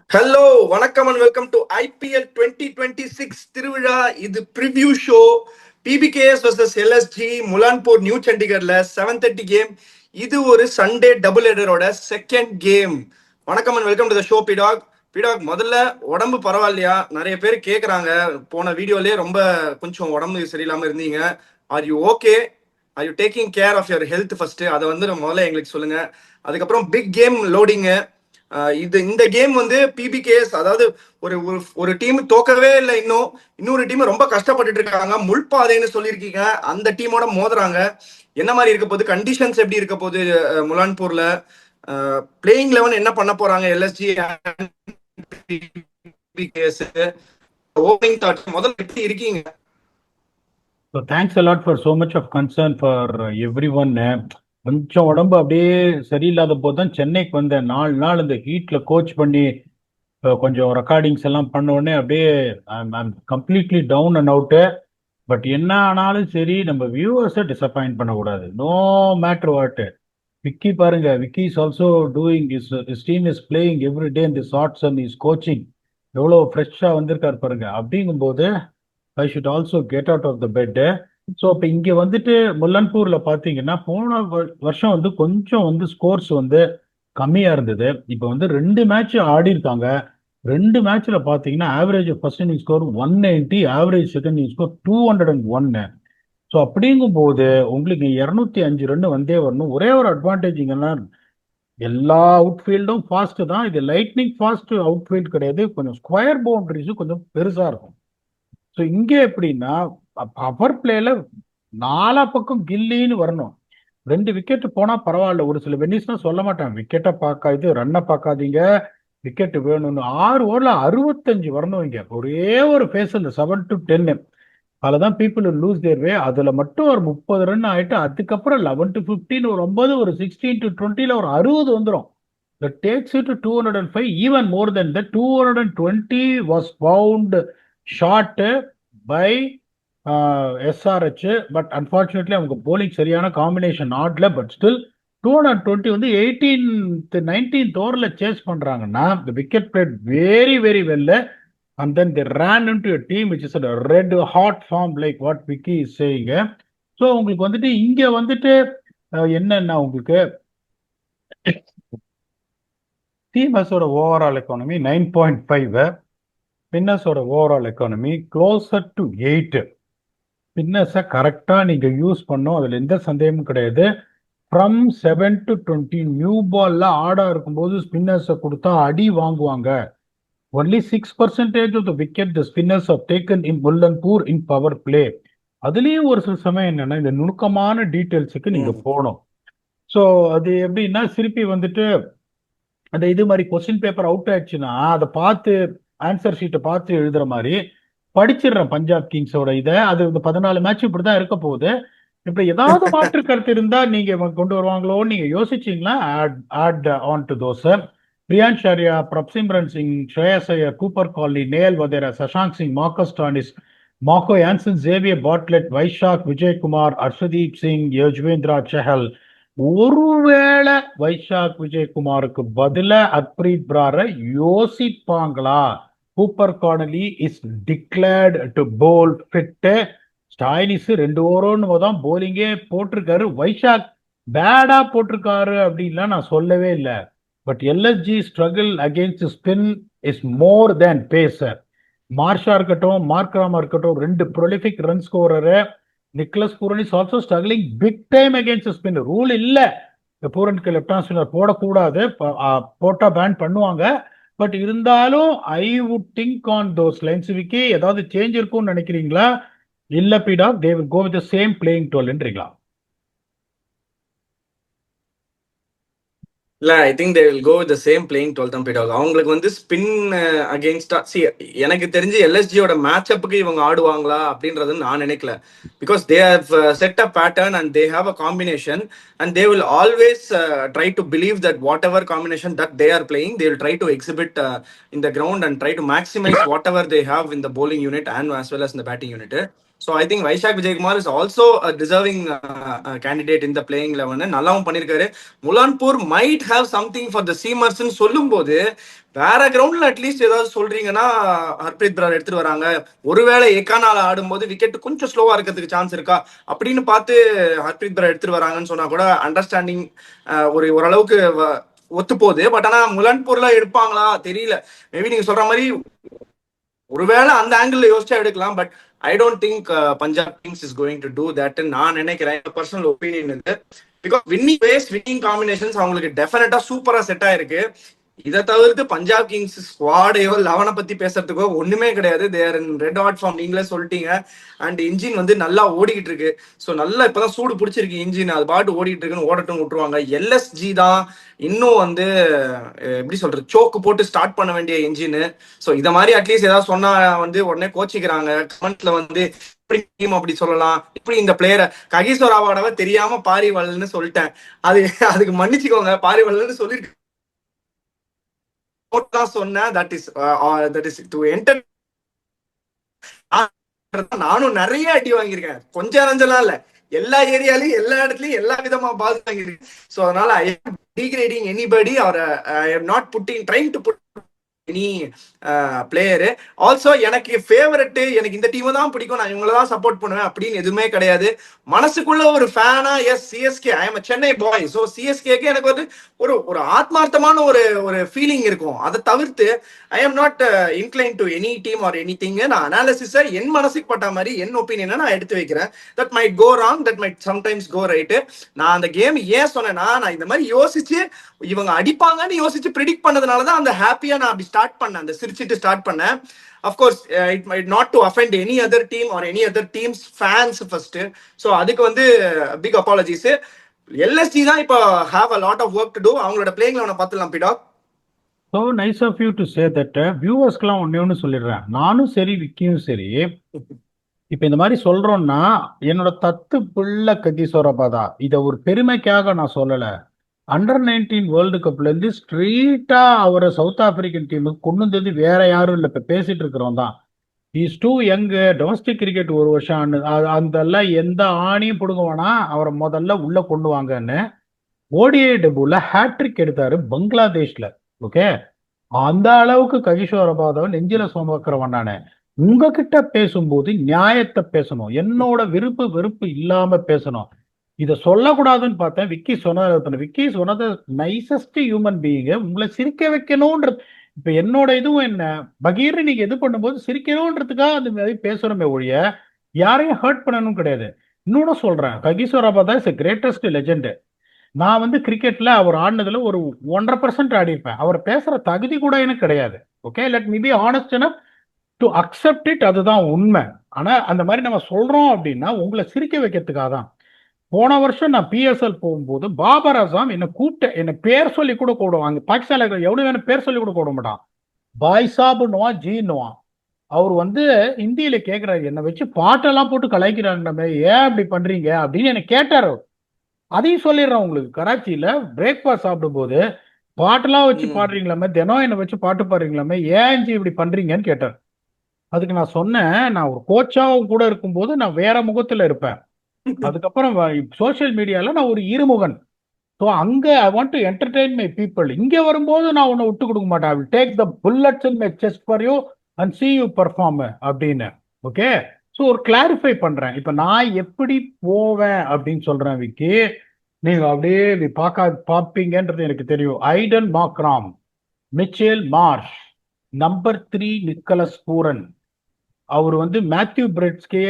Hello வணக்கம் and welcome to IPL 2026 திருவிழா. இது preview show. PBKS vs LSG Mullanpur new சண்டிகர்ல 7:30 கேம். இது ஒரு சண்டே டபுள் ஹெடரோட செகண்ட் கேம். வணக்கம் and welcome to the show பிடாக். பிடாக், முதல்ல உடம்பு பரவாயில்லையா? நிறைய பேர் கேட்குறாங்க. போன வீடியோலேயே ரொம்ப கொஞ்சம் உடம்பு சரியில்லாமல் இருந்தீங்க. Are you okay? Are you taking care of your health first? அதை வந்து முதல்ல எங்களுக்கு சொல்லுங்க. அதுக்கப்புறம் பிக் கேம் லோடிங்கு. இந்த கேம் வந்து பிபிகேஎஸ், அதாவது ஒரு ஒரு டீம் தோக்கவே இல்லை, இன்னொரு டீம் ரொம்ப கஷ்டப்பட்டுட்டு இருக்காங்க, முள்பாதைன்னு சொல்லியிருக்கீங்க. அந்த டீமோட மோதுறாங்க. என்ன மாதிரி இருக்க போகுது? கண்டிஷன்ஸ் எப்படி இருக்க போகுது? முலான்பூர்ல பிளேயிங் 11 என்ன பண்ண போறாங்க எல்எஸ்ஜி பிபிகேஎஸ்? ஓப்பனிங் தாட் முதல்ல எப்படி இருக்கீங்க? So thanks a lot for so much of concern for everyone. கொஞ்சம் உடம்பு அப்படியே சரியில்லாத போது தான் சென்னைக்கு வந்தேன். 4 நாள் இந்த ஹீட்ல கோச் பண்ணி கொஞ்சம் ரெக்கார்டிங்ஸ் எல்லாம் பண்ண உடனே அப்படியே I'm completely down and out. But என்ன ஆனாலும் சரி, நம்ம வியூவர்ஸை டிசப்பாயிண்ட் பண்ணக்கூடாது, நோ மேட்டர் வாட். விக்கி பாருங்க, Vicky is also doing is team is playing every day இந்த ஷார்ட்ஸ் அண்ட் இஸ் கோச்சிங். எவ்வளோ ஃப்ரெஷ்ஷாக வந்திருக்காரு பாருங்க. அப்படிங்கும்போது I should also get out of the bed. So இப்போ இங்கே வந்துட்டு முல்லன்பூர்ல பார்த்தீங்கன்னா போன வருஷம் வந்து கொஞ்சம் வந்து ஸ்கோர்ஸ் வந்து கம்மியாக இருந்தது. இப்போ வந்து 2 மேட்ச் ஆடி இருக்காங்க. 2 மேட்ச்ல பார்த்தீங்கன்னா average first inning score 190, average second inning score 201. So அப்படிங்கும்போது உங்களுக்கு 205 ரன் வந்தே வரணும். ஒரே ஒரு அட்வான்டேஜ் இங்கன்னா எல்லா அவுட்ஃபீல்டும் ஃபாஸ்ட் தான். இது லைட்னிங் ஃபாஸ்ட் அவுட்ஃபீல்ட் கிடையாது, கொஞ்சம் ஸ்கொயர் பவுண்டரிஸும் கொஞ்சம் பெருசா இருக்கும். ஸோ இங்கே எப்படின்னா பவர் பிளேல 4 பக்கம் கில்லின்னு வரணும். 2 விக்கெட் போனா பரவாயில்ல. ஒரு சில வென்னிஸ்னா சொல்ல மாட்டாங்க, விக்கெட்டை பார்க்காது ரன்னை பார்க்காதீங்க, விக்கெட் வேணும்னு. 6 ஓவர்ல 65 வரணும். இங்க ஒரே ஒரு ஃபேஸ் இந்த 7 to 10 அதுதான் பீப்புள் லூஸ் தேர் வே. அதுல மட்டும் ஒரு 30 ரன் ஆயிட்டு அதுக்கப்புறம் 11 to 15 ஒரு 9, ஒரு 16 to 20ல ஒரு 60 வந்துடும். The takes it to 205, even more than that. 220 was found shot by SRH, but unfortunately அவங்க போலிங் சரியான காம்பினேஷன் ஆடல. பட் ஸ்டில் 220 வந்து 18th 19th ஓவர்ல சேஸ் பண்றாங்கன்னா the wicket played very very well, and then they ran into a team which is a red hot form like what Vicky is saying. So உங்களுக்கு வந்துட்டு இங்க வந்துட்டு என்னன்னா உங்களுக்கு ஸ்டீமர்ஸோட ஓவரால் எக்கானமி 9.5, ஸ்பின்னர்ஸோட ஓவரால் எக்கானமி க்ளோசர் டு 8. ஸ்பின்னர்ஸை கரெக்டாக நீங்கள் யூஸ் பண்ணோம், அதில் எந்த சந்தேகமும் கிடையாது. ஃப்ரம் 7 to 20 நியூ பால்ல ஆடா இருக்கும்போது ஸ்பின்னர்ஸை கொடுத்தா அடி வாங்குவாங்க. Only 6% of the wicket the spinners of taken in Mullanpur in power play. அதுலேயும் ஒரு சில சமயம் என்னன்னா இந்த நுணுக்கமான டீட்டெயில்ஸுக்கு நீங்க போகணும். ஸோ அது எப்படின்னா திருப்பி வந்துட்டு அந்த இது மாதிரி கொஸ்டின் பேப்பர் அவுட் ஆயிடுச்சுன்னா அதை பார்த்து ஆன்சர் ஷீட்டை பார்த்து எழுதுற மாதிரி படிச்சிடுறேன் பஞ்சாப் கிங்ஸோட இதை. அது இந்த 14 மேட்ச் இப்படிதான் இருக்க போகுது. இப்ப ஏதாவது மாற்று கருத்து இருந்தா நீங்க கொண்டு வருவாங்களோன்னு நீங்க யோசிச்சீங்களா? Add on to those. Priyansh Arya, Prabhsimran Singh, Shreyas Iyer, Cooper காலனி, Nehal Wadhera, Shashank Singh, Marcus Stoinis, Marco Jansen, Xavier Bartlett, Vyshak Vijaykumar, Arshdeep Singh, Yuzvendra Chahal. ஒருவேளை வைஷாக் விஜயகுமாருக்கு பதில ஹர்ப்ரீத் பிராரை யோசிப்பாங்களா? Cooper Connolly is declared to bowl fit. Stoinis 2 ஓவர்னு தான் போலிங்கே போட்டிருக்காரு. வைஷாக் பேடா போட்டிருக்காரு அப்படின்லாம் நான் சொல்லவே இல்லை. But LSG struggle against spin is more than pacer. மார்ஷா இருக்கட்டும், மார்க்ராமா இருக்கட்டும், 2 prolific run scorer. Nicholas Pooran is also struggling big time against spin. Rule இல்லை பூரனுக்கு லெப்ட் ஹேண்ட் ஸ்பின்னர் போடக்கூடாது, போட்டா பேன் பண்ணுவாங்க. பட் இருந்தாலும் I would think on those lines. Vicky ஏதாவது சேஞ்ச் இருக்கும்னு நினைக்கிறீங்களா? இல்ல பீடா they will go with the same playing 12ன்றீங்களா? இல்ல, I think they will go with the same playing 12 தான் போயிட்டு. அவங்களுக்கு வந்து ஸ்பின் அகேன்ஸ்டா எனக்கு தெரிஞ்சு எல்எஸ்ஜியோட மேட்ச் அப்புக்கு இவங்க ஆடுவாங்களா அப்படின்றது நான் நினைக்கல. Because they have set a pattern and they have a combination and they will always try to believe that what ever combination that they are playing they will try to exhibit in the ground and try to maximise what ever they have in the bowling unit and as well as in the batting unit. So I think Vaishak Vijaykumar is also deserving candidate இந்த playing eleven நல்லாவும் பண்ணியிருக்காரு. Mullanpur might have something for the சீமர்ஸ்ன்னு சொல்லும் போது வேற கிரவுண்ட்ல at least ஏதாவது சொல்றீங்கன்னா ஹர்ப்ரீத் பிரர் எடுத்துட்டு வராங்க, ஒருவேளை ஏகானால ஆடும்போது விக்கெட் கொஞ்சம் ஸ்லோவா இருக்கிறதுக்கு சான்ஸ் இருக்கா அப்படின்னு பார்த்து ஹர்ப்ரீத் பிரர் எடுத்துட்டு வராங்கன்னு சொன்னா கூட அண்டர்ஸ்டாண்டிங் ஓரளவுக்கு ஒத்து போகுது. பட் ஆனா முலான்பூர்ல எடுப்பாங்களா தெரியல. மேபி நீங்க சொல்ற மாதிரி ஒருவேளை அந்த ஆங்கிள் யோசிச்சா எடுக்கலாம். But I don't think Punjab Kings is going to do that நான் நினைக்கிறேன். பர்சனல் ஒப்பீனியன் இது. Because winning ways winning combinations அவங்களுக்கு டெஃபினட்டா சூப்பரா செட் ஆயிருக்கு. இதை தவிர்த்து பஞ்சாப் கிங்ஸ் ஸ்குவாடையோ 11 பத்தி பேசுறதுக்கோ ஒண்ணுமே கிடையாது. தேர் இன் ரெட் ஹாட் ஃபார்ம், நீங்களே சொல்லிட்டீங்க. அண்ட் இன்ஜின் வந்து நல்லா ஓடிக்கிட்டு இருக்கு. ஸோ நல்லா இப்பதான் சூடு பிடிச்சிருக்கு இன்ஜின், அது பாட்டு ஓடிட்டு இருக்குன்னு ஓடட்டும் விட்டுருவாங்க. எல்எஸ்ஜி தான் இன்னும் வந்து எப்படி சொல்றது, சோக்கு போட்டு ஸ்டார்ட் பண்ண வேண்டிய இன்ஜின். ஸோ இதை மாதிரி அட்லீஸ்ட் ஏதாவது சொன்னா வந்து உடனே கோச்சிக்கிறாங்க கமெண்ட்ல வந்து, அப்படி சொல்லலாம், இப்படி இந்த பிளேயரை ககிஸ்வராவோடவ தெரியாம பாரிவல்னு சொல்லிட்டேன், அதுக்கு மன்னிச்சுக்கோங்க. பாரிவல்னு சொல்லிட்டு சொன்னேன். That is to enter. நானும் நிறைய அடி வாங்கியிருக்கேன், கொஞ்சம் அரைஞ்சலாம் இல்ல, எல்லா ஏரியாலையும் எல்லா இடத்துலயும் எல்லா விதமா பால் வாங்கியிருக்கேன். ஸோ அதனால I am degrading anybody or I am not putting trying to put any player. Also எனக்கு ஃபேவரட், எனக்கு இந்த டீமை தான் பிடிக்கும், நான் இவங்கள தான் சப்போர்ட் பண்ணுவேன் அப்படின்னு எதுவுமே கிடையாது. மனசுக்குள்ள ஒரு ஃபேனா, as CSK, I am Chennai boy. So சிஎஸ்கேக்கு எனக்கு வந்து ஒரு ஒரு ஆத்மார்த்தமான ஒரு ஃபீலிங் இருக்கும். அதை தவிர்த்து I am not incline to any team or any thing. நான் அனாலிசிஸை என் மனசுக்கு பட்ட மாதிரி என் ஒப்பீனியனை நான் எடுத்து வைக்கிறேன். That might go wrong, that might sometimes go right. நான் அந்த கேம் ஏன் சொன்னேன்னா, நான் இந்த மாதிரி யோசிச்சு இவங்க அடிப்பாங்கன்னு யோசிச்சு ப்ரிடிக்ட் பண்ணதுனால தான் அந்த ஹாப்பியா நான் அப்படி ஸ்டார்ட் பண்ணேன், அந்த சிரிச்சிட்டு ஸ்டார்ட் பண்ணேன். Of course it might not to offend any other team or any other teams fans first. So அதுக்கு வந்து பிக் அப்பாலஜிஸ். எல்எஸ்டி தான் இப்போ have a lot of work to do. அவங்களோட பிளேயிங் லெவனை பார்த்துலாம் பிடா. So nice of you to say that. வியூவர்ஸ்க்கெல்லாம் ஒன்று சொல்லிடுறேன், நானும் சரி விக்கியும் சரி, இப்போ இந்த மாதிரி சொல்றோம்னா என்னோட தத்து பிள்ளை ககிசோரபா தான். இதை ஒரு பெருமைக்காக நான் சொல்லலை. அண்டர் 19 வேர்ல்டு கப்ல இருந்து ஸ்ட்ரீட்டா அவரை சவுத் ஆப்பிரிக்கன் டீமுக்கு கொண்டு வந்தது வேற யாரும் இல்லை, இப்போ பேசிட்டு இருக்கிறோம் தான். Is too young. Domestic cricket ஒரு வருஷம் அந்த எந்த ஆணியும் பிடுங்க வேணாம், அவரை முதல்ல உள்ள கொண்டு வாங்கன்னு ஓடிஐ டெபுல ஹேட்ரிக் எடுத்தாரு பங்களாதேஷ்ல. ஓகே, அந்த அளவுக்கு ககிஷோரபாதவ நெஞ்சில சுமக்கிறவன் நானே. உங்ககிட்ட பேசும்போது நியாயத்தை பேசணும், என்னோட விருப்பு வெறுப்பு இல்லாம பேசணும். இதை சொல்லக்கூடாதுன்னு பார்த்தேன். விக்கி சொன்னது நைசஸ்ட் ஹியூமன் பீயிங், உங்களை சிரிக்க வைக்கணும்ன்றது. இப்ப என்னோட இதுவும் என்ன, பகீர் நீங்க எது பண்ணும்போது சிரிக்கணும்ன்றதுக்காக அந்த மாதிரி பேசணுமே ஒழிய யாரையும் ஹர்ட் பண்ணணும் கிடையாது. இன்னொன்னு சொல்றேன், ககிசோரபாதா இஸ் கிரேட்டஸ்ட் லெஜெண்ட். நான் வந்து கிரிக்கெட்ல அவர் ஆடினதுல ஒரு 1.5% ஆடிருப்பேன். அவர் பேசுற தகுதி கூட எனக்கு கிடையாது. Okay, let me be honest enough to accept it, அதுதான் உண்மை. ஆனா அந்த மாதிரி நம்ம சொல்றோம் அப்படின்னா உங்களை சிரிக்க வைக்கிறதுக்காக தான். போன வருஷம் நான் பிஎஸ்எல் போகும்போது பாபர் அசாம் என்னை கூப்பிட்டு என்னை பேர் சொல்லி கூட கூடுவாங்க. பாகிஸ்தான்ல எவ்வளவு வேணும் பேர் சொல்லி கூட கூட மாட்டான். பாய் சாபுன்னுவான், ஜீன்னுவான். அவர் வந்து இந்தியில கேட்கிறாரு, என்னை வச்சு பாட்டெல்லாம் போட்டு கலாய்க்கிறாங்க, நம்ம ஏன் அப்படி பண்றீங்க அப்படின்னு என்ன கேட்டார். அதையும் சொல்லிடுறேன் உங்களுக்கு, கராச்சியில பிரேக்ஃபாஸ்ட் சாப்பிடும் போது பாட்டெல்லாம் வச்சு பாடுறீங்களாமே, தினம் என்னை வச்சு பாட்டு பாடுறீங்களாமே, ஏன் இப்படி பண்றீங்கன்னு கேட்டார். அதுக்கு நான் சொன்னேன், நான் ஒரு கோச்சாவும் கூட இருக்கும்போது நான் வேற முகத்துல இருப்பேன். அதுக்கப்புறம் சோசியல் மீடியால நான் ஒரு இருமுகன். ஸோ அங்க I want to entertain my people. இங்க வரும்போது நான் உன்னை விட்டு கொடுக்க மாட்டேன். I will take the bullets in my chest for you and see you perform அப்படின்னு. ஓகே, ஸோ ஒரு கிளாரிஃபை பண்றேன். இப்ப நான் எப்படி போவேன் அப்படின்னு சொல்றேன் விக்கி, நீங்க அப்படியே பார்ப்பீங்கன்றது எனக்கு தெரியும். Aiden Markram, Mitchell Marsh, number 3 Nicholas Pooran. அவர் வந்து Matthew Breetzke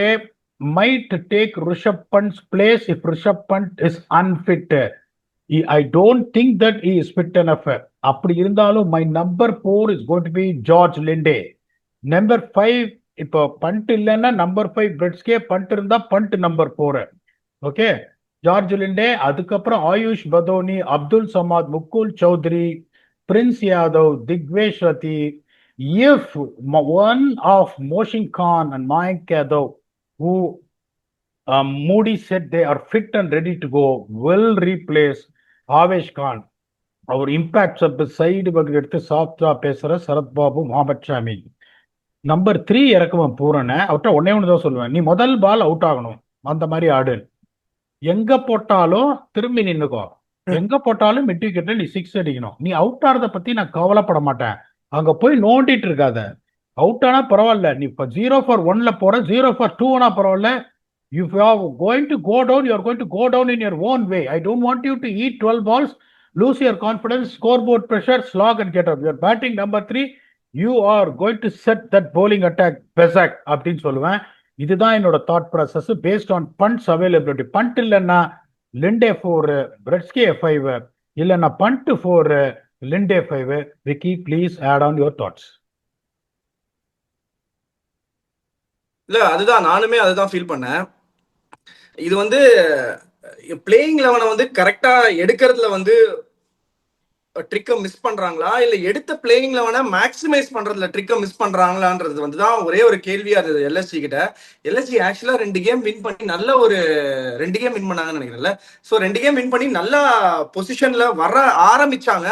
might take Rishabh Pant's place if Rishabh Pant is unfit. I don't think that he is fit enough. அப்படி இருந்தாலும் my number 4 is going to be George Linde. Number 5 இப்போ பண்ட் இல்லைன்னா number 5 Breetzke, Pant இருந்தா Pant number 4. Okay, George Linde. அதுக்கப்புறம் Ayush Badoni, Abdul Samad, Mukul Choudhary, Prince Yadav, Digvesh Rathi. If one of Moshin Khan and Mayank Yadav, who Moody said they are fit and ready to go, will replace Avesh Khan. அவர் impact side பக்கம் எடுத்து சாஃப்டா பேசுற Sarath Babu, Mohammed Shami. Number 3 இறக்குவேன் பூரனை. அவர்கிட்ட ஒன்னே ஒன்று தான் சொல்லுவேன், நீ முதல் பால் அவுட் ஆகணும், அந்த மாதிரி ஆடு. எங்க போட்டாலும் திரும்பி நின்னுக்கோ, எங்க போட்டாலும் மிட் விக்கெட்ல நீ 6 அடிக்கணும். நீ அவுட் ஆறத பத்தி நான் கவலைப்பட மாட்டேன். அங்க போய் நோண்டிட்டு இருக்காத. அவுட் ஆனா பரவாயில்ல, நீ இப்ப 0 for 1 போற, 0 for 2 பரவாயில்ல. If you are going to go down, you are going to go down in your own way. I don't want you to eat 12 balls, lose your confidence, scoreboard pressure, slog and get out. You are batting number 3. You are going to set that bowling attack Bezak அப்படின்னு சொல்லுவேன். இதுதான் என்னோட thought process based on Pant's availability. Pant இல்லைன்னா Linde 4, Breetzke 5, இல்லைன்னா Pant 4, Linde 5. Vicky, please add on your thoughts. இல்ல அதுதான் நானுமே அதுதான் ஃபீல் பண்ணேன். இது வந்து பிளேயிங் லெவனை வந்து கரெக்டா எடுக்கிறதுல வந்து ட்ரிக்கை மிஸ் பண்றாங்களா, இல்ல எடுத்த பிளேயிங் லெவனை மேக்ஸிமைஸ் பண்றதுல ட்ரிக்கை மிஸ் பண்றாங்களான்றது வந்து தான் ஒரே ஒரு கேள்வியா இருந்தது எல்எஸ்ஜி கிட்ட. எல்எஸ்ஜி ஆக்சுவலா 2 கேம் வின் பண்ணி நல்ல ஒரு 2 கேம் வின் பண்ணாங்கன்னு நினைக்கிறேன்ல. ஸோ 2 கேம் வின் பண்ணி நல்லா பொசிஷன்ல வர ஆரம்பிச்சாங்க.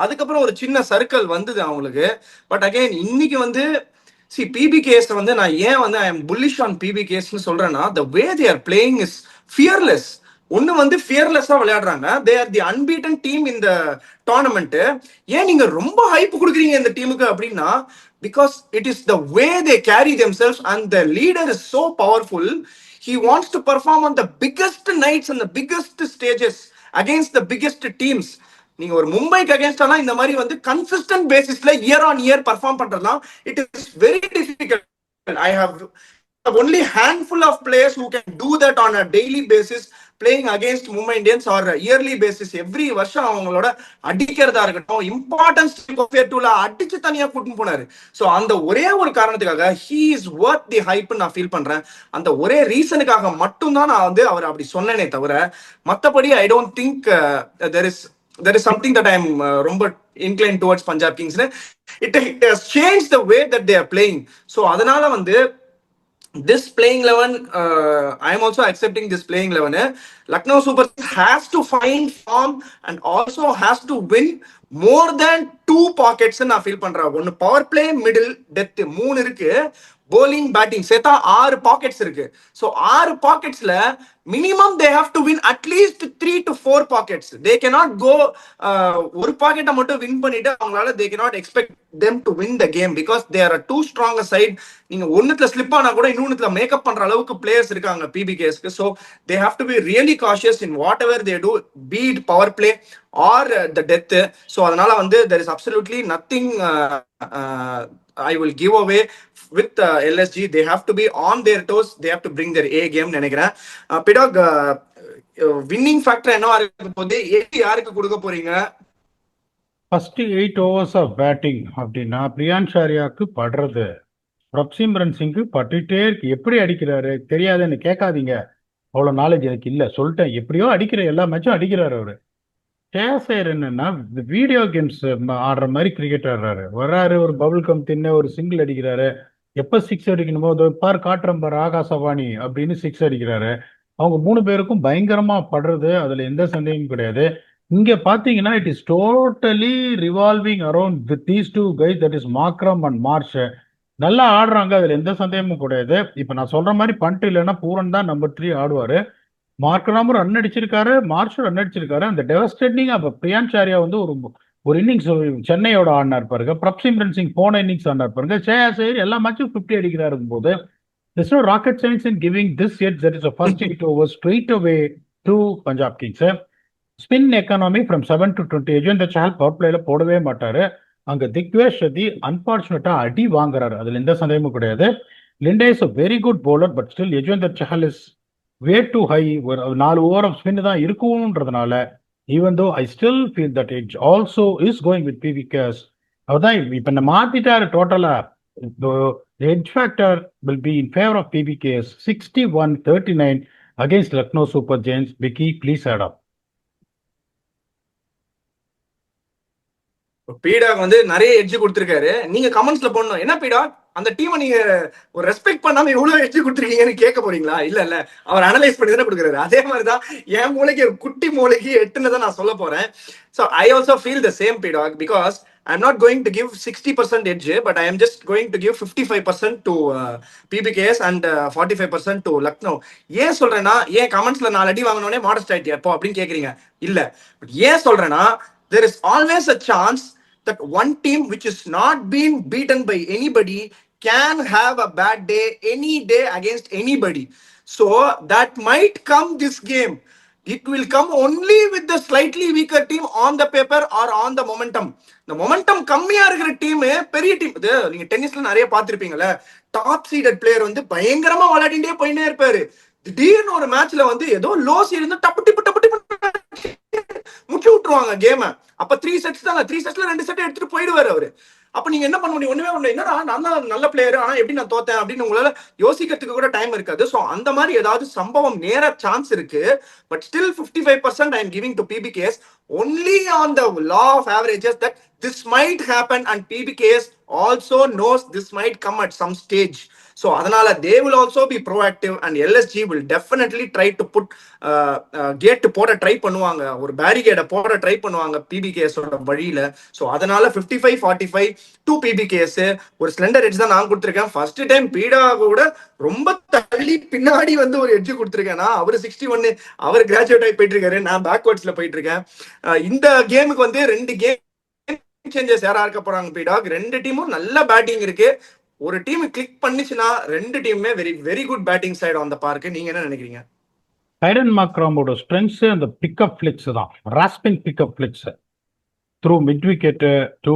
அதுக்கப்புறம் ஒரு சின்ன சர்க்கிள் வந்தது அவங்களுக்கு. பட் அகைன் இன்னைக்கு வந்து பிபிகேஸ் வந்து நான் ஏன் வந்து ஐ எம் புல்லிஷ் ஆன் பிபிகேஸ்னு சொல்றேன்னா, the way they are playing is fearless. ஒன்னு வந்து ஃபியர்லெஸ்ஸா விளையாடுறாங்க. They are the unbeaten team இந்த டோர்னமெண்ட். ஏன் நீங்க ரொம்ப ஹைப் கொடுக்குறீங்க இந்த டீமுக்கு அப்படின்னா, because it is the way they carry themselves and the leader is so powerful. He wants to perform on the biggest nights and the biggest stages against the biggest teams. நீங்க ஒரு மும்பைக்கு அகேன்ஸ்டானா இந்த மாதிரி வந்து கன்சிஸ்டன்ட் பேசிஸ்ல year on year perform பண்றதுலாம் it is very difficult. I have only handful of players who can do that on a daily basis playing against Mumbai Indians or yearly basis. every வருஷம் அவங்களோட அடிக்கிறதா இருக்கட்டும், importance டூல அடிச்சு தனியா கூட்டிட்டு போனாரு. ஸோ அந்த ஒரே ஒரு காரணத்துக்காக he is worth the hype நான் ஃபீல் பண்றேன். அந்த ஒரே ரீசனுக்காக மட்டும்தான் நான் வந்து அவர் அப்படி சொன்னேனே தவிர, மற்றபடி ஐ don't think there is something that I'm ரொம்ப inclined towards Punjab Kings. It has changed the way that they are playing. So அதனால வந்து this playing 11, I am also accepting this playing 11. Lucknow Super has to find form and also has to win more than 2 pockets. நான் feel பண்றேன். ஒன்னு power play, middle, death 3 இருக்கு. bowling batting சேர்த்தா 6 pockets இருக்கு. So 6 பாக்கெட்ஸ்ல minimum they have to win அட்லீஸ்ட் 3 to 4 pockets. They cannot go ஒரு பாக்கெட்டை மட்டும் வின் பண்ணிட்டு அவங்களால they cannot expect them to win the game because they are a too strong a side. நீங்க ஒண்ணுத்துல ஸ்லிப் ஆனா கூட இன்னொன்னுத்துல மேக்கப் பண்ற அளவுக்கு பிளேயர்ஸ் இருக்காங்க பிபிகேஸ்க்கு. So they have to be really cautious in whatever they do, be it power play or the death. So அதனால வந்து there is absolutely nothing I will give away with LSG. They have to be on their toes. They have to bring their A game நினைக்கிறேன். பிடாக், winning factor என்னவா இருக்க போது, யாருக்கு கொடுக்க போறீங்க? First 8 overs of batting அப்படின்னா பிரியான்சாரியாவுக்கு படுறது, பிரப்சிம்ரன் சிங்கு பட்டுட்டே இருக்கு. எப்படி அடிக்கிறாரு தெரியாதுன்னு கேட்காதீங்க, அவ்வளோ நாலேஜ் எனக்கு இல்லை, சொல்லிட்டேன். எப்படியோ அடிக்கிற எல்லா மேட்சும் அடிக்கிறாரு அவரு. சேசர் என்னன்னா வீடியோ கேம்ஸ் ஆடுற மாதிரி கிரிக்கெட் ஆடுறாரு. வர்றாரு, ஒரு பபுள் கம் தின்ன ஒரு சிங்கிள் அடிக்கிறாரு. எப்போ 6 அடிக்கணுமோ பார் காட்டுறம் பார் ஆகாசவாணி அப்படின்னு 6 அடிக்கிறாரு. அவங்க 3 பேருக்கும் பயங்கரமா படுறது, அதுல எந்த சந்தேகமும் கிடையாது. இங்க பாத்தீங்கன்னா it is totally revolving around with these 2 guys, that is Markram and Marsh. நல்லா ஆடுறாங்க, அதுல எந்த சந்தேகமும் கிடையாது. இப்ப நான் சொல்ற மாதிரி பண்ட் இல்லைன்னா பூரன் தான் நம்பர் 3 ஆடுவாரு. மார்க்ராமும் ரன் அடிச்சிருக்காரு, மார்ஷும் ரன் அடிச்சிருக்காரு. அந்த டெவஸ்டேட்டிங் அப்ப பிரியான்சாரியா வந்து ஒரு இன்னிங்ஸ் சென்னையோட ஆடினார் பாருங்க. பிரப்சிம்ரன் சிங் போன இன்னிங்ஸ் ஆடினார் பாருங்க. சேசர் எல்லா மேட்சும் 50 அடிக்கிறாரு போது there's no rocket science in giving this yet. That is the first 8 overs straight away to Punjab Kings. Spin economy from 7 to 20. Yuzvendra Chahal power பிளேல போடவே மாட்டாரு. அங்க திக்வேஷ் சதி அன்பார்ச்சுனேட்டா அடி வாங்குறாரு, அதுல எந்த சந்தேகமும் கிடையாது. Linde is a very good bowler, but still Yuzvendra Chahal is way too high. ஒரு 4 ஓவர் ஆஃப் ஸ்பின் தான் இருக்கும்ன்றதுனால even though I still feel that it also is going with PBKs. அதான் இப்ப நம்ம மாத்திட்டாரு டோட்டலா. The edge factor will be in favor of PBKs 61-39 against Lucknow Super Giants. Vicky, please add up. பீடாக் வந்து நிறைய edge கொடுத்துருக்காரு. நீங்க கமெண்ட்ஸ்ல போடணும், என்ன பீடாக் அந்த டீமை நீங்க ஒரு ரெஸ்பெக்ட் பண்ணாம இவ்வளவு எட்ஜ் கொடுத்துருக்கீங்கன்னு கேட்க போறீங்களா? இல்ல அவர் அனலைஸ் பண்ணி தானே கொடுக்குறாரு. அதே மாதிரிதான் என் மூளைக்கு, குட்டி மூளைக்கு 8ன்னு தான் நான் சொல்ல போறேன். So I also feel the same PDogg, because I'm not going to give 60% edge, but I am just going to give 55% to PBKS and 45% to Lucknow. ஏன் சொல்றேன்னா, ஏன் கமெண்ட்ஸ்ல 4 அடி வாங்கினோடனே மாடஸ்ட் ஆயிட்டியா இப்போ அப்படின்னு கேக்குறீங்க. இல்ல, பட் ஏன் சொல்றேன்னா, there is always a chance that one team which is not being beaten by anybody can have a bad day any day against anybody. So that might come this game. It will come only with the slightly weaker team on the paper or on the momentum. இந்த momentum கம்மியா இருக்கிற team பெரிய team. இது நீங்க டென்னிஸ்ல நிறைய பார்த்திருப்பீங்கல்ல, top seeded player வந்து பயங்கரமா விளையாடிட்டே போயிட்டே இருப்பாரு. திடீர்னு ஒரு மேட்ச்ல வந்து ஏதோ லோ சீட் இருந்து டப்பு டிப்பு முடிச்சு விட்டுருவாங்க கேம. அப்ப 3 செட்ஸ் தாங்க, 3 செட்ஸ்ல 2 செட் எடுத்துட்டு போயிடுவாரு அவரு. அப்ப நீங்க என்ன பண்ண முடியும்? ஒண்ணுமே பண்ண. என்னடா நான் தான் நல்ல பிளேயர், ஆனா எப்படி நான் தோத்தேன் அப்படின்னு உங்களால யோசிக்கிறதுக்கு கூட டைம் இருக்காது. சோ அந்த மாதிரி ஏதாவது சம்பவம் நேர சான்ஸ் இருக்கு. But still 55% I am giving to PBKS only on the law of averages that this might happen, and PBKS also knows this might come at some stage. So அதனால they will also be proactive and LSG will definitely try to put gate போட try பண்ணுவாங்க, ஒரு பேரிகேட போட try பண்ணுவாங்க PBKS ஓட வழியில. So அதனால 55-45 to PBKS. ஒரு ஸ்லெண்டர் எட்ஜ் தான் நான் கொடுத்துருக்கேன். ஃபர்ஸ்ட் டைம் பீடா கூட ரொம்ப தள்ளி பின்னாடி வந்து ஒரு எட்ஜ் கொடுத்துருக்கேன்னா, அவரு 61, அவர் கிராஜுவேட் ஆகி போயிட்டு இருக்காரு, நான் பேக்வர்ட்ஸ்ல போயிட்டு இருக்கேன். இந்த கேமுக்கு வந்து 2 கேம் சேஞ்சஸ் யாரா இருக்க போறாங்க பீடாக். 2 டீமும் நல்ல பேட்டிங் இருக்கு. ஒரு டீம் கிளிக் பண்ணிச்சுன்னா 2 டீமுமே very very good batting side on the park. நீங்க என்ன நினைக்கிறீங்க? டைடன் மாக்ராமோட ஸ்ட்ரென்த்ஸ் அந்த பிக்கப் ஃபிளிக்ஸ் தான், rasping pickup flicks through mid wicket to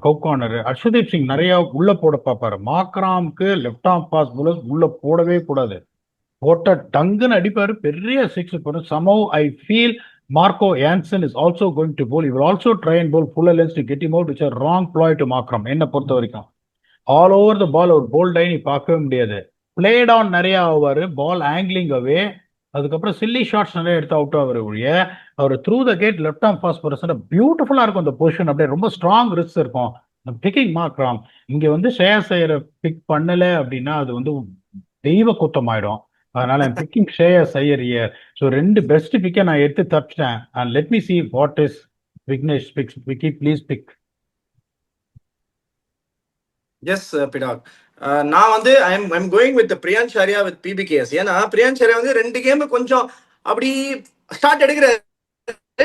cow corner. Arshdeep Singh நிறைய உள்ள போட பார்ப்பாரு. மாக்ராமுக்கு லெஃப்ட் ஆர்ம் பாஸ் போலர்ஸ் உள்ள போடவே கூடாது. போட்ட டங்குன்னு அடிப்பாரு, பெரிய 6 போடும். somehow I feel Marco Jansen is also going to bowl. He will also try and bowl fuller lengths to get him out, which is a wrong ploy to Markram. என்ன பொறுத்த வரைக்கும் ஆல் ஓவர் த பால் ஒரு bolt ஆகி நீ பார்க்கவே முடியாது. Play down நிறைய ஆவாரு, பால் angling அவே, அதுக்கப்புறம் சில்லி ஷாட்ஸ் நிறைய எடுத்து அவுட் ஆவார். ஒழிய அவர் through the gate left arm pace person பியூட்டிஃபுல்லா இருக்கும் அந்த பொசிஷன். அப்படியே ரொம்ப ஸ்ட்ராங் ரிஸ்க் இருக்கும் பிக்கிங் மார்க்ராம். இங்க வந்து ஷ்ரேயஸ் ஐயரை பிக் பண்ணல அப்படின்னா அது வந்து தெய்வ குத்தம் ஆயிடும். அதனால picking Shreyas Iyer year. So 2 best பிக்கை நான் எடுத்து தப்பிச்சிட்டேன். And let me see what is Vignesh picks. Vicky please pick. Yes PDogg, நான் வந்து I'm going with Priyansh Arya with PBKS. ஏன்னா பிரியான்ஷ் ஆர்யா வந்து 2 கேம் கொஞ்சம் அப்படி ஸ்டார்ட் எடுக்கிறாரு,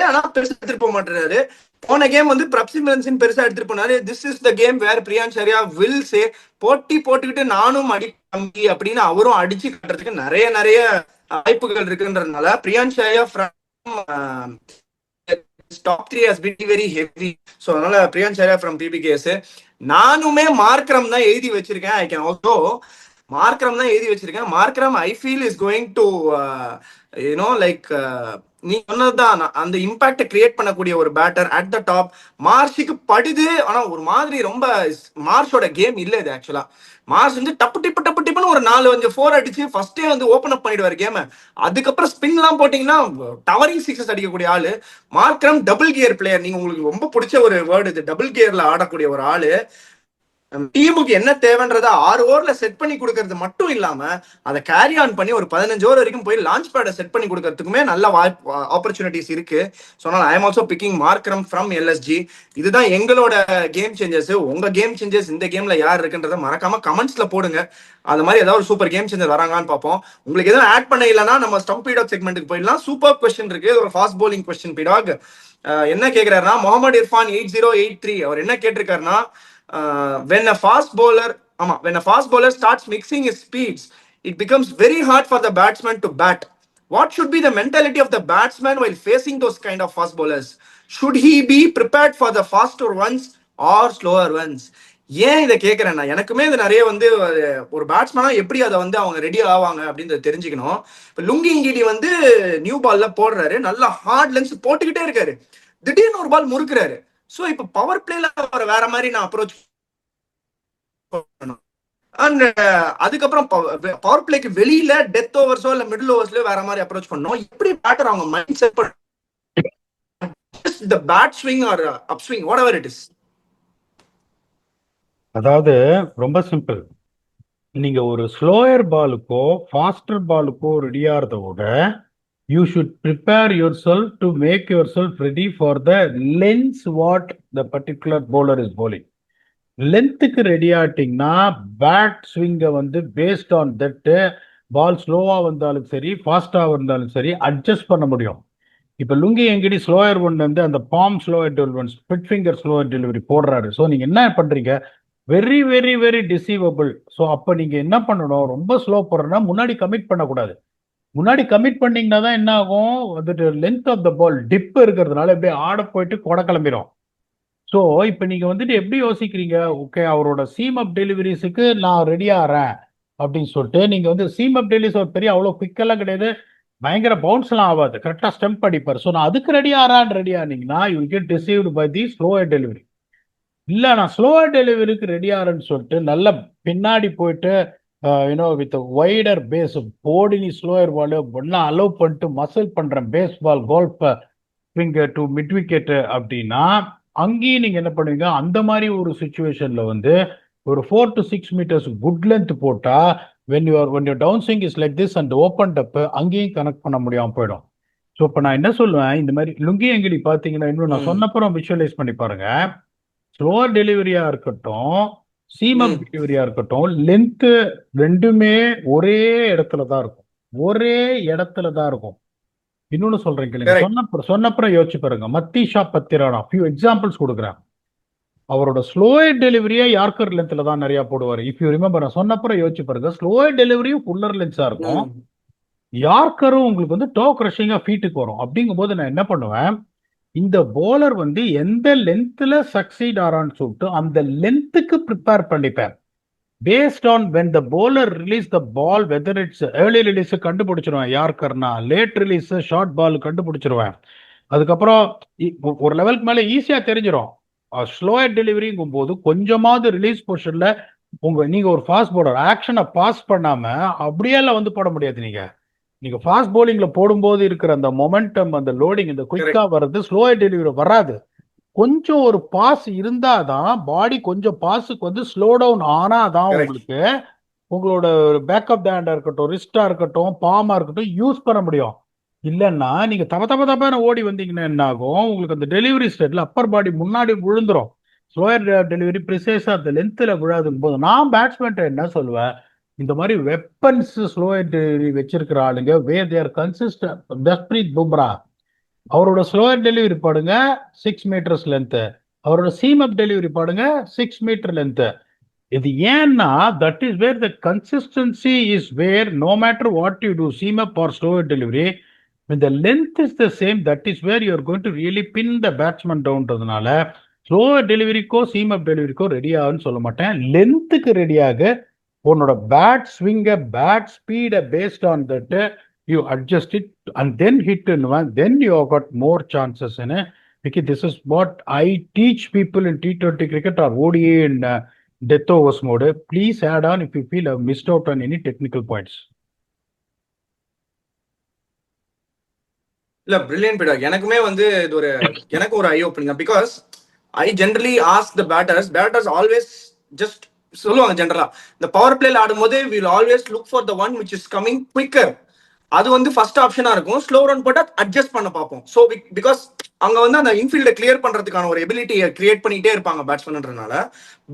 ஆனா பெருசா எடுத்துட்டு போக மாட்டாரு. போன கேம் வந்து பிரப்சிமிலன்சின் பெருசா எடுத்துட்டு போனாரு. This is the game where Priyansh Arya will say போட்டி போட்டுக்கிட்டு நானும் அடி கம்பி அப்படின்னு அவரும் அடிச்சு கட்டுறதுக்கு நிறைய நிறைய வாய்ப்புகள் இருக்குன்றதுனால Priyansh Arya from top 3 has been very heavy. So அதனால பிரியான்ஷ் ஆர்யா from PBKS. நானுமே மார்க்ரம் தான் எழுதி வச்சிருக்கேன். ஐ கேன் ஆல்சோ மார்க்ரம் தான் எழுதி வச்சிருக்கேன். Markram I feel is going to you know like நீ சொன்னதுதான், அந்த இம்பாக்ட் கிரியேட் பண்ணக்கூடிய ஒரு பேட்டர் அட் த டாப். மார்ஷுக்கு படுது, ஆனா ஒரு மாதிரி ரொம்ப மார்ஷோட கேம் இல்ல இது. ஆக்சுவலா மார்ஷ் வந்து டப்பு டிப்புன்னு ஒரு 4-5 4 அடிச்சு ஃபர்ஸ்டே வந்து ஓபன் அப் பண்ணிடுவாரு கேம. அதுக்கப்புறம் ஸ்பின் எல்லாம் போட்டீங்கன்னா டவரிங் 6 அடிக்கக்கூடிய ஆளு. Markram double gear player. நீங்க உங்களுக்கு ரொம்ப பிடிச்ச ஒரு வேர்டு இது, டபுள் கியர்ல ஆடக்கூடிய ஒரு ஆளு. டீமுக்கு என்ன தேவைன்றத 6 ஓவர்ல செட் பண்ணி கொடுக்கறது மட்டும் இல்லாம அதை கேரி ஆன் பண்ணி ஒரு 15 ஓவர் வரைக்கும் போய் லான்ச் பேடை செட் பண்ணி கொடுக்கறதுக்குமே நல்ல வாய்ப்பு ஆப்பர்ச்சுனிட்டிஸ் இருக்கு. So I am also picking Markram from LSG. இதுதான் எங்களோட கேம் சேஞ்சர்ஸ். உங்க கேம் சேஞ்சர்ஸ் இந்த கேம்ல யார் இருக்குன்றத மறக்காம கமெண்ட்ஸ்ல போடுங்க. அது மாதிரி ஏதாவது ஒரு சூப்பர் கேம் சேஞ்சர் வராங்கன்னு பார்ப்போம். உங்களுக்கு எதுவும் ஆட் பண்ண இல்லைன்னா நம்ம ஸ்டம்ப் பீடாக் செக்மெண்ட்டுக்கு போயிடலாம். சூப்பர் கொஸ்டின் இருக்கு, ஒரு ஃபாஸ்ட் பவுலிங் கொஸ்டின். பீடாக் என்ன கேட்கிறாருன்னா, முகமது இர்ஃபான் 8083 அவர் என்ன கேட்டிருக்காருன்னா, when a fast bowler starts mixing his speeds, it becomes very hard for the batsman to bat. What should be the mentality of the batsman while facing those kind of fast bowlers? Should he be prepared for the faster ones or slower ones? ஏன் இதை கேட்கறேன்னா, எனக்குமே இது நிறைய வந்து ஒரு பேட்ஸ்மேனா எப்படி அதை வந்து அவங்க ரெடி ஆவாங்க அப்படின்றத தெரிஞ்சுக்கணும். இப்போ லுங்கிங்கிடி வந்து நியூ பால்ல போடுறாரு, நல்லா ஹார்ட் லென்ஸ் போட்டுக்கிட்டே இருக்காரு, திடீர்னு ஒரு பால் முறுக்குறாரு. ஸோ இப்போ பவர் பிளேல அவர் வேற மாதிரி நான் அப்ரோச் பண்ணணும். அண்ட் அதுக்கப்புறம் பவர் பிளேக்கு வெளியில டெத் ஓவர்ஸோ இல்ல மிடில் ஓவர்ஸ்லயோ வேற மாதிரி அப்ரோச் பண்ணணும். எப்படி பேட்டர் அவங்க மைண்ட் செட் பண்ண the bat swing or upswing, whatever it is. அதாவது ரொம்ப சிம்பிள். நீங்க ஒரு ஸ்லோயர் பாலுக்கோ ஃபாஸ்டர் பாலுக்கோ ரெடி ஆகிறத விட you should prepare yourself to make yourself ready for the lengths what the particular bowler is bowling. லென்த்துக்கு ready ஆட்டிங்கன்னா bat ஸ்விங்கை வந்து பேஸ்ட் ஆன் தட் பால் ஸ்லோவாக வந்தாலும் சரி ஃபாஸ்டாக இருந்தாலும் சரி அட்ஜஸ்ட் பண்ண முடியும். இப்போ லுங்கி எங்கடி ஸ்லோயர் ஒன் வந்து அந்த palm slower delivery split finger slower delivery போடுறாரு. ஸோ நீங்கள் என்ன பண்ணுறீங்க, very very very deceivable. So அப்போ நீங்கள் என்ன பண்ணணும், ரொம்ப ஸ்லோ போடுறதுனா முன்னாடி கமிட் பண்ணக்கூடாது. முன்னாடி கமிட் பண்ணீங்கன்னா தான் என்ன ஆகும், வந்துட்டு length of the ball dip இருக்கிறதுனால எப்படியே ஆட போயிட்டு கொடை கிளம்பிடும். ஸோ இப்போ நீங்கள் வந்துட்டு எப்படி யோசிக்கிறீங்க, ஓகே அவரோட சீம் அப் டெலிவரிஸுக்கு நான் ரெடி ஆகிறேன் அப்படின்னு சொல்லிட்டு நீங்கள் வந்து சீம் அப் டெலிவரிஸ் ஒரு பெரிய அவ்வளோ குவிக்கெல்லாம் கிடையாது, பயங்கர பவுன்ஸ்லாம் ஆகாது, கரெக்டாக ஸ்டெம்ப் அடிப்பார். ஸோ நான் அதுக்கு ரெடி ஆனீங்கன்னா you get received by the slower delivery. இல்லை நான் ஸ்லோயர் டெலிவரிக்கு ரெடி ஆகிறேன்னு சொல்லிட்டு நல்ல பின்னாடி போயிட்டு யூனோ வித் வைடர் பேஸ் போடி நீ ஸ்லோயர் பால் ஒன்றா அலோவ் பண்ணிட்டு மசில் பண்ணுறேன் pace ball golf finger to mid wicket அப்படின்னா அங்கேயும் நீங்கள் என்ன பண்ணுவீங்க, அந்த மாதிரி ஒரு சுச்சுவேஷனில் வந்து ஒரு 4 to 6 மீட்டர்ஸ் குட் லென்த் போட்டால் when your downswing is like this and opened up அங்கேயும் கனெக்ட் பண்ண முடியாமல் போயிடும். ஸோ இப்போ நான் என்ன சொல்லுவேன், இந்த மாதிரி லுங்கி எங்கிலி பார்த்தீங்கன்னா இன்னும் நான் சொன்னப்புறம் விஷுவலைஸ் பண்ணி பாருங்க, ஸ்லோவர் டெலிவரியா இருக்கட்டும் சீம் அப் டெலிவரியா இருக்கட்டும் லென்த்து ரெண்டுமே ஒரே இடத்துல தான் இருக்கும். இன்னொன்னு சொல்றேன் கேளுங்க, சொன்னப்புறம் யோசிச்சு பாருங்க. மத்தீஷா பத்திரானா ஃபியூ எக்ஸாம்பிள்ஸ் கொடுக்குறேன். அவரோட ஸ்லோயர் டெலிவரியே யார்கர் லென்த்ல தான் நிறைய போடுவார். இஃப் யூ ரிமெம்பர், நான் சொன்னப்புறம் யோசிச்சு பாருங்க, ஸ்லோயர் டெலிவரியும் ஃபுல்லர் லென்ஸா இருக்கும், யார்கரும் உங்களுக்கு வந்து டோ கிரஷிங்கா ஃபீட்டுக்கு வரும். அப்படிங்கும் போது நான் என்ன பண்ணுவேன், இந்த போலர் வந்து எந்த லென்த்ல சக்சீட் ஆறான்னு சொல்லிட்டு அந்த லென்த்துக்கு ப்ரிப்பேர் பண்ணிப்பேன். based on when the bowler release the ball, whether it's early release கண்டுபிடிச்சிருவேன் யார்கர்னா, லேட் ரிலீஸ் ஷார்ட் பால் கண்டுபிடிச்சிருவேன். அதுக்கப்புறம் ஒரு லெவலுக்கு மேலே ஈஸியாக தெரிஞ்சிடும். ஸ்லோயர் டெலிவரிங்கும் போது கொஞ்சமாவது ரிலீஸ் பொசிஷன்ல நீங்க ஒரு ஃபாஸ்ட் பவுலர் ஆக்ஷனை பாஸ் பண்ணாம அப்படியெல்லாம் வந்து போட முடியாது. நீங்க ஃபாஸ்ட் பவுலிங்ல போடும்போது இருக்கிற அந்த மொமெண்டம், அந்த லோடிங், இந்த குயிக்கா வர்றது ஸ்லோயர் டெலிவரி வராது. கொஞ்சம் ஒரு பாஸ் இருந்தாதான், பாடி கொஞ்சம் பாஸுக்கு வந்து ஸ்லோ டவுன் ஆனாதான் உங்களுக்கு உங்களோட பேக்கப் ஹேண்டா இருக்கட்டும், ரிஸ்டா இருக்கட்டும், பாமா இருக்கட்டும் யூஸ் பண்ண முடியும். இல்லைன்னா நீங்க தப்பான ஓடி வந்தீங்கன்னா என்ன ஆகும், உங்களுக்கு அந்த டெலிவரி ஸ்டேட்ல அப்பர் பாடி முன்னாடி விழுந்துரும். ஸ்லோயர் டெலிவரி ப்ரிசைஸா அந்த லென்த்ல விழாதும் போது நான் பேட்ஸ்மேன் என்ன சொல்லுவேன், இந்த மாதிரி வெப்பன்ஸ் ஸ்லோயர் டெலிவரி வச்சிருக்கிற ஆளுங்க where they consistent. Jasprit Bumrah அவரோட ஸ்லோயர் டெலிவரி பாடுங்க 6 மீட்டர்ஸ் லென்த், அவரோட சீம் அப் டெலிவரி பாடுங்க 6 மீட்டர் லென்த். இது ஏன்னா that is where the consistency is where no matter what you do seam up or slower delivery when the length is the same, that is where you are going to really pin the batsman down. ன்றதுனால slower டெலிவரிக்கோ seam up டெலிவரிக்கோ ready ஆகுன்னு சொல்ல மாட்டேன். லென்த்துக்கு ரெடியாக உன்னோட bat ஸ்விங்கை பேட் ஸ்பீடை based on that you adjust it and then hit in one, then you have got more chances in it. Because this is what I teach people in T20 cricket or ODI in death overs mode. Please add on if you feel I've missed out on any technical points. இல்ல brilliant பீடா. எனக்குமே வந்து இது எனக்கு ஒரு ஐ opening தான். Because I generally ask the batters always just சொல்லுவாங்க ஜென்ரலா இந்த பவர் பிளேல ஆடும்போது will always look for the one which is coming quicker. அது வந்து ஃபர்ஸ்ட் ஆப்ஷனா இருக்கும். ஸ்லோ ரன் போட்டா அட்ஜஸ்ட் பண்ண பார்ப்போம். ஸோ பிகாஸ் அங்க வந்து அந்த இன்ஃபீல்டை கிளியர் பண்றதுக்கான ஒரு எபிலிட்டியை கிரியேட் பண்ணிட்டே இருப்பாங்க பேட்ஸ்மேன்றனால.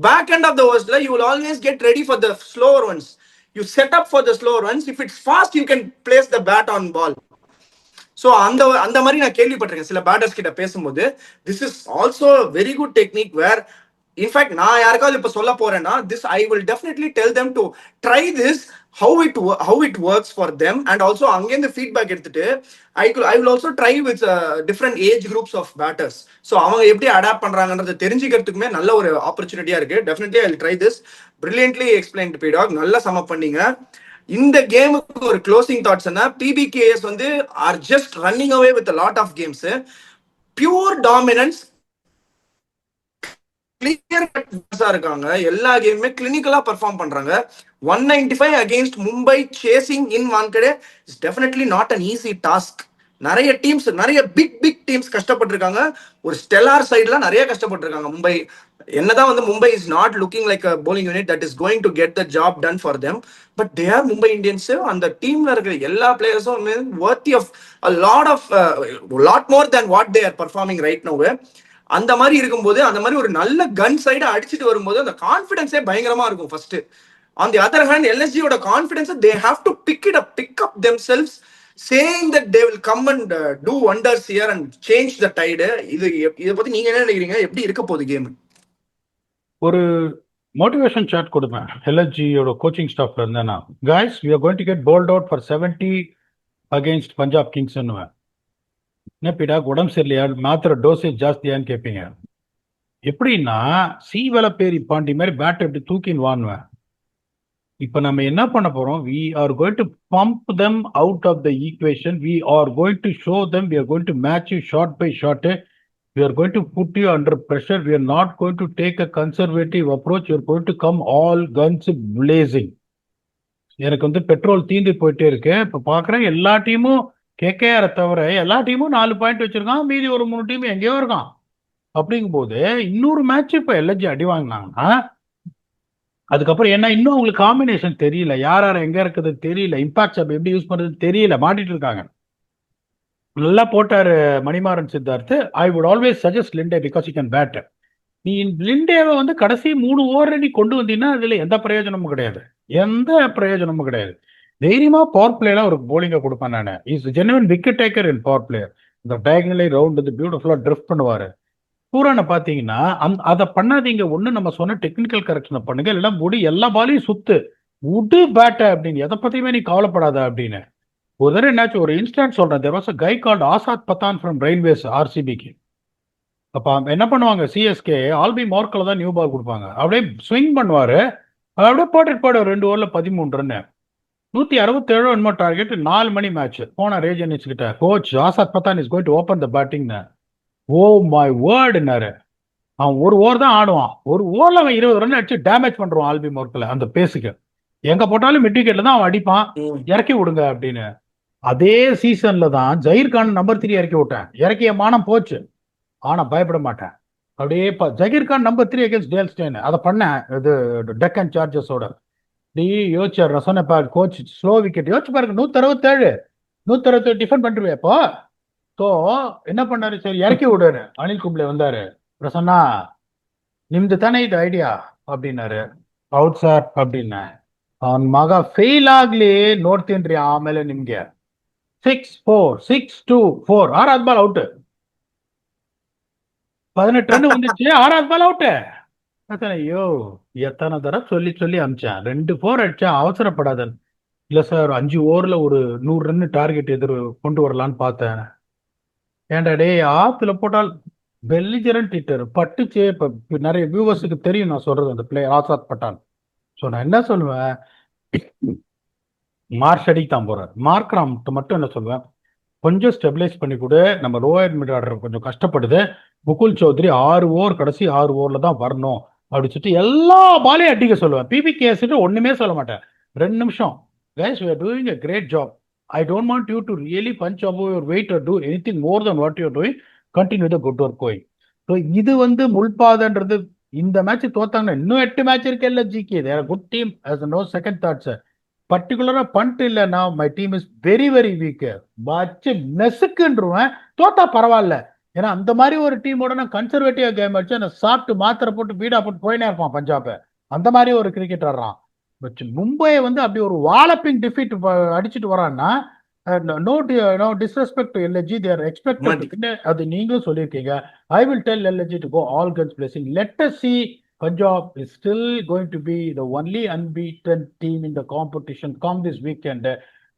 பேக் எண்ட் ஆஃப் த ஓவர்ஸ்ல you will always get ready for the slower ones. You set up for the slower ones. If it's fast you can place the bat on ball. So அந்த மாதிரி நான் கேள்விப்பட்டிருக்கேன் சில batters கிட்ட பேசும்போது. This is also very good technique where in fact நான் யாருக்காவது இப்ப சொல்ல போறேன்னா this I will definitely tell them to try this how it works for them. And also அங்கேருந்து ஃபீட்பேக் எடுத்துட்டு I will also try with different age groups of batters. So அவங்க எப்படி adapt பண்றாங்கன்றதை தெரிஞ்சுக்கிறதுக்குமே நல்ல ஒரு ஆப்பர்ச்சுனிட்டியா இருக்கு. Definitely I will try this. Brilliantly explained PDogg. நல்லா சம பண்ணீங்க. இந்த கேமுக்கு ஒரு க்ளோசிங் தாட்ஸ் என்ன, PBKS வந்து are just running away with lot of games. Pure dominance, clear இருக்காங்க. எல்லா கேமுமே கிளினிக்கலா பெர்ஃபார்ம் பண்றாங்க. 195 against Mumbai chasing in Wankhede is definitely not an easy task. நிறைய டீம்ஸ், நிறைய பிக் டீம்ஸ் கஷ்டப்பட்டிருக்காங்க. ஒரு ஸ்டெல்லார் சைட்ல நிறைய கஷ்டப்பட்டிருக்காங்க மும்பை. என்னதான் வந்து Mumbai is not looking like a bowling unit that is going to get the job done for them, but they are Mumbai Indians. அந்த டீம்ல இருக்கிற எல்லா பிளேயர்ஸும் worthy of a lot more than what they are performing right now. அந்த மாதிரி இருக்கும்போது, அந்த மாதிரி ஒரு நல்ல கன் சைடு அடிச்சுட்டு வரும்போது அந்த கான்ஃபிடன்ஸே பயங்கரமா இருக்கும் first. On the other hand, எல்எஸ்ஜியோட confidence, they have to pick up themselves, saying that they will come and do wonders here and change the tide. இத பத்தி நீங்க என்ன நினைக்கிறீங்க? எப்படி இருக்க போகுது கேம்? ஒரு மோட்டிவேஷன் சாட் கொடுப்பேன் எல்எஸ்ஜியோட கோச்சிங் ஸ்டாஃப்ல இருந்தேன்னா, guys we are going to get bowled out for 70 against Punjab Kings. என்னப்பிடா உடம்பு சரியில்லையா, மாத்திர டோசேஜ் ஜாஸ்தியான்னு கேட்பீங்க. எப்படின்னா சீவலப்பேரி பாண்டி மாதிரி பேட் எப்படி தூக்கின்னு வாங்குவேன். இப்ப நம்ம என்ன பண்ண போறோம், we are going to pump them out of the equation, we are going to show them, we are going to match you shot by shot, we are going to put you under pressure, we are not going to take a conservative approach, you are going to come all guns blazing. எனக்கு வந்து petrol தீந்து போயிட்டே இருக்கு. இப்ப பாக்குறேன் எல்லா டீமும் கேகேஆரை தவிர எல்லா டீமும் 4 பாயிண்ட் வச்சிருக்கான், மீதி ஒரு 3 டீம் எங்கேயோ இருக்கான். அப்படிங்கும் போது இன்னொரு மேட்ச் இப்ப எல்எஸ்ஜி அடி வாங்கினாங்கன்னா, அதுக்கப்புறம் என்ன, இன்னும் அவங்களுக்கு காம்பினேஷன் தெரியல, யார் யார் எங்க இருக்குது தெரியல, இம்பாக்ட் சப் எப்படி யூஸ் பண்றது தெரியல, மாட்டிட்டு இருக்காங்க. நல்லா போட்டாரு Manimaran Siddharth. I would always suggest லிண்டே because you can bat. நீ லிண்டேவை வந்து கடைசி 3 ஓவர் நீ கொண்டு வந்தீங்கன்னா அதுல எந்த பிரயோஜனமும் கிடையாது, எந்த பிரயோஜனமும் கிடையாது. தைரியமா பவர் பிளேல ஒரு போலிங்க கொடுப்பேன் நான். Is genuine wicket taker in power player. இந்த டயகனலி ரவுண்ட் வந்து பியூட்டிஃபுல்லா ட்ரிஃப்ட் பண்ணுவாரு. பூரான பாத்தீங்கன்னா அதை பண்ணாதீங்க. ஒண்ணு நம்ம சொன்ன டெக்னிக்கல் கரெக்ஷனை பண்ணுங்க, இல்லைன்னா முடி எல்லா பாலையும் சுத்து உடு பேட்ட அப்படின்னு, எதை பத்தியுமே நீ கவலைப்படாத அப்படின்னு. ஒரு தடவை என்னாச்சு, ஒரு இன்ஸ்டன்ட் சொல்றேன். There was a guy called Asad Pathan from Railways ஆர்சிபிக்கு. அப்ப என்ன பண்ணுவாங்க, சிஎஸ்கே ஆல்பி மார்க்கில் தான் நியூ பால் கொடுப்பாங்க. அப்படியே ஸ்விங் பண்ணுவாரு, அப்படியே போட்டு 2 ஓவர்ல 13 ரன், 167 என்னமோ டார்கெட். 4 மணி மேட்ச். போன ரேஜனிஸ் கிட்ட, coach Asad Pathan is going to open the batting. Oh my வேர்டுனாரு. அவன் ஒரு ஓவர் தான் ஆடுவான், ஒரு ஓவர்ல அவன் 20 ரன் அடிச்சு டேமேஜ் பண்றான் ஆல்பி மார்க்ல. அந்த பேஸுக்கு எங்க போட்டாலும் மிட் விக்கெட்ல தான் அவன் அடிப்பான், இறக்கி விடுங்க அப்படின்னு. அதே சீசன்ல தான் ஜஹீர் கான் நம்பர் 3 இறக்கி விட்டேன், இறக்கிய மானம் போச்சு. ஆனா பயப்பட மாட்டேன். அப்படியே Zaheer Khan number 3 against Dale Steyn அதை பண்ணேன். இது டெக்கன் சார்ஜர்ஸோட யோசிச்சார். நான் சொன்னேன் கோச் ஸ்லோ விக்கெட் யோசிச்சு பாருங்க, 167 டிஃபெண்ட் பண்ணிருவேன் இப்போ. ஸோ என்ன பண்ணாரு, சரி இறக்கி விடுறாரு. அனில் கும்ப்ளே வந்தாரு, பிரசன்னா நிம்து தானே இது ஐடியா அப்படின்னாரு. ಹೌದು ಸರ್ அப்படின்ன. ಅವನ್ ಮಗ ಫೇಲ್ ಆಗ್ಲಿ ನೋಡ್ತೀನ್ರಿ ಆಮೇಲೆ ನಿಮ್ಗೆ. 6-4 6-2-4 6வது பால் அவுட். 18 ரன் வந்துச்சு, 6வது பால் அவுட். ஐயோ எத்தனை தடவை சொல்லி சொல்லி அமிச்சேன், 2 4 அடிச்சேன், அவசரப்படாத. இல்ல சார் 5 ஓவர்ல ஒரு 100 ரன் டார்கெட் எதிர் கொண்டு வரலான்னு பார்த்தேன். ஏன்டா டே ஆத்துல போட்டால் பெல்லிஜரன் ட்விட்டர் பட்டுச்சு. இப்ப நிறைய வியூவர்ஸுக்கு தெரியும் நான் சொல்றது அந்த பிளேயர் ஆசாத் பட்டான். ஸோ நான் என்ன சொல்லுவேன், மார்ச் அடிக்கு தான் போறாரு. மார்க்ராம் மட்டும் என்ன சொல்லுவேன், கொஞ்சம் ஸ்டெபிலைஸ் பண்ணி கொடு. நம்ம லோயர் மிட் ஆர்டர் கொஞ்சம் கஷ்டப்படுது. முகுல் சௌத்ரி 6 ஓவர் கடைசி 6 ஓவர்ல தான் வரணும் அப்படின்னு சொல்லிட்டு எல்லா பாலையும் அடிக்க சொல்லுவேன். பிபிகேஎஸ் ஒண்ணுமே சொல்ல மாட்டேன். 2 நிமிஷம் guys we are doing a great job, I don't want you to really punch above your weight or do anything more than what you are doing, continue the good work going. So இது வந்து முல்பாதன்றது. இந்த match தோத்தாங்கன்னா இன்னும் 8 match இருக்கு எல்எஸ்ஜிக்கு. they are a good team, as no second thoughts. பர்டிகுலரா பண்ட் இல்லைன்னா my team is very very weak. பச்சு நெசுக்குன்றுவேன், தோத்தா பரவாயில்ல. ஏன்னா அந்த மாதிரி ஒரு டீமோட நான் கன்சர்வேட்டிவா கேம் அடிச்சு நான் சாப்பிட்டு மாத்திரை போட்டு பீடா போட்டு போயினே இருப்பான் பஞ்சாப். அந்த மாதிரி ஒரு கிரிக்கெட் ஆடுறான். மும்பையை வந்து அப்படி ஒரு வாலப்பிங் டிஃபீட் அடிச்சுட்டு வரான்னா, no disrespect to LSG, they are expected. அது நீங்களும் சொல்லியிருக்கீங்க. I will tell LSG to go all guns blazing. Let us see. Punjab is still going to be the only unbeaten team in the competition come this weekend.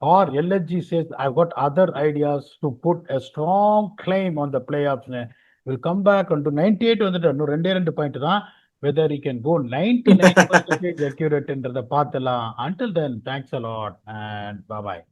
Or LSG says, I've got other ideas to put a strong claim on the playoffs. We'll come back on to 98 வந்துட்டு இன்னும் 2 point தான். Whether he can go 99% accurate என்றதை பார்த்தலாம். Until then, thanks a lot and bye-bye.